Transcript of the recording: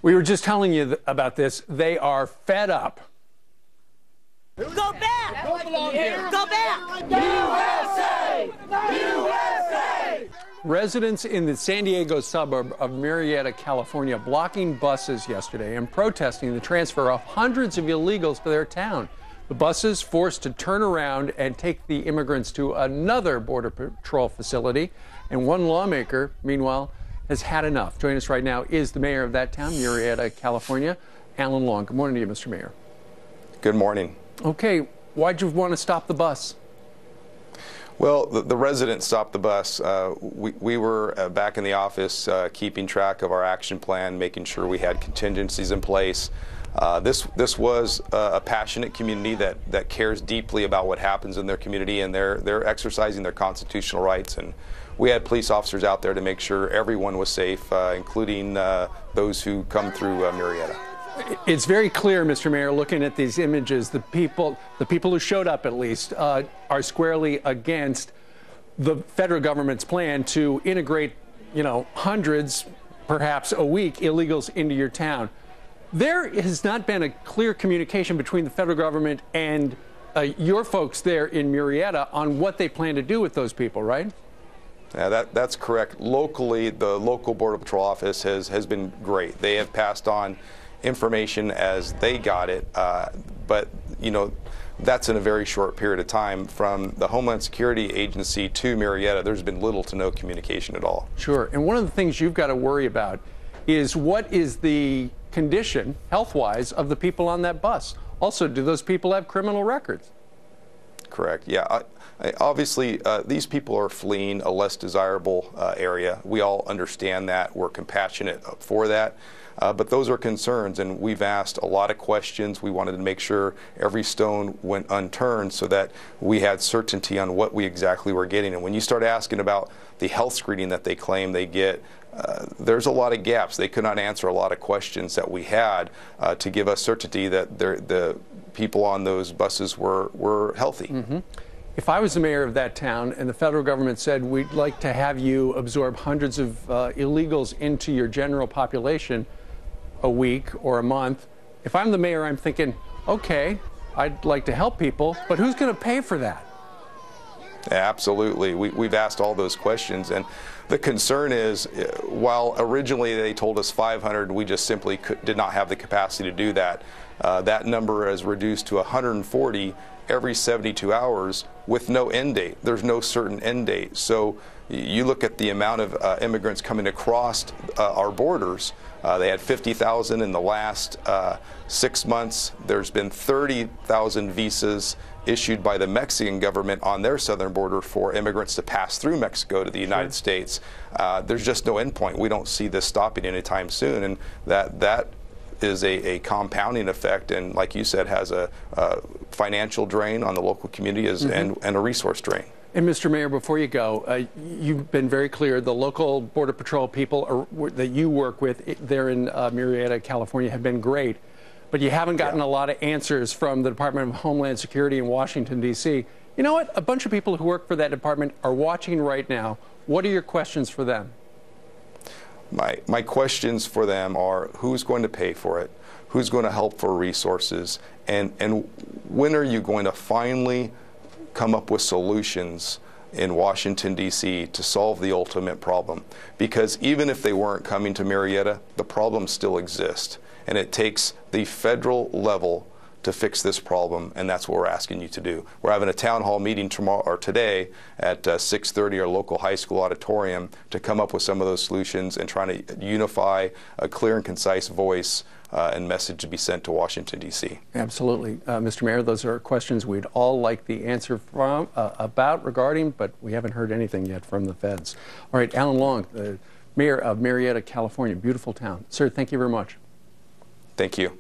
We were just telling you about this. They are fed up. Go back! Go back! USA! USA! Residents in the San Diego suburb of Murrieta, California, blocking buses yesterday and protesting the transfer of hundreds of illegals to their town. The buses forced to turn around and take the immigrants to another Border Patrol facility. And one lawmaker, meanwhile, has had enough. Joining us right now is the mayor of that town, Murrieta, California, Alan Long. Good morning to you, Mr. Mayor. Good morning. Okay, why'd you want to stop the bus? Well, the residents stopped the bus. We were back in the office keeping track of our action plan, making sure we had contingencies in place. This was a passionate community that cares deeply about what happens in their community, and they're exercising their constitutional rights. And we had police officers out there to make sure everyone was safe, including those who come through Murrieta. It's very clear, Mr. Mayor, looking at these images, the people who showed up at least are squarely against the federal government's plan to integrate, hundreds, perhaps a week, illegals into your town. There has not been a clear communication between the federal government and your folks there in Murrieta on what they plan to do with those people, right? Yeah, that's correct. Locally, the local Border Patrol office has been great. They have passed on information as they got it, but that's in a very short period of time. From the Homeland Security Agency to Murrieta, there's been little to no communication at all. Sure, and one of the things you've got to worry about is what is the condition, health-wise, of the people on that bus. Also, do those people have criminal records? Correct, yeah. Obviously, these people are fleeing a less desirable area. We all understand that. We're compassionate for that. But those are concerns, and we've asked a lot of questions. We wanted to make sure every stone went unturned so that we had certainty on what we exactly were getting. And when you start asking about the health screening that they claim they get, there's a lot of gaps. They could not answer a lot of questions that we had to give us certainty that the people on those buses were healthy. Mm-hmm. If I was the mayor of that town and the federal government said, we'd like to have you absorb hundreds of illegals into your general population a week or a month, if I'm the mayor, I'm thinking, okay, I'd like to help people, but who's going to pay for that? Absolutely. We've asked all those questions, and the concern is, while originally they told us 500, we just simply did not have the capacity to do that. That number is reduced to 140 every 72 hours with no end date. There's no certain end date. So you look at the amount of immigrants coming across our borders. They had 50,000 in the last 6 months. There's been 30,000 visas issued by the Mexican government on their southern border for immigrants to pass through Mexico to the United States. There's just no end point. We don't see this stopping anytime soon, and that is a compounding effect, and like you said, has a financial drain on the local community and a resource drain. And Mr. Mayor, before you go, you've been very clear. The local Border Patrol people that you work with there in Murrieta, California, have been great. But you haven't gotten a lot of answers from the Department of Homeland Security in Washington, D.C. You know what? A bunch of people who work for that department are watching right now. What are your questions for them? My questions for them are, who's going to pay for it? Who's going to help for resources? And when are you going to finally come up with solutions in Washington, D.C. to solve the ultimate problem? Because even if they weren't coming to Murrieta, the problems still exist. And it takes the federal level to fix this problem, and that's what we're asking you to do. We're having a town hall meeting tomorrow or today at 6:30, our local high school auditorium, to come up with some of those solutions and trying to unify a clear and concise voice and message to be sent to Washington, D.C. Absolutely. Mr. Mayor, those are questions we'd all like the answer from regarding, but we haven't heard anything yet from the feds. All right, Alan Long, the mayor of Murrieta, California, beautiful town. Sir, thank you very much. Thank you.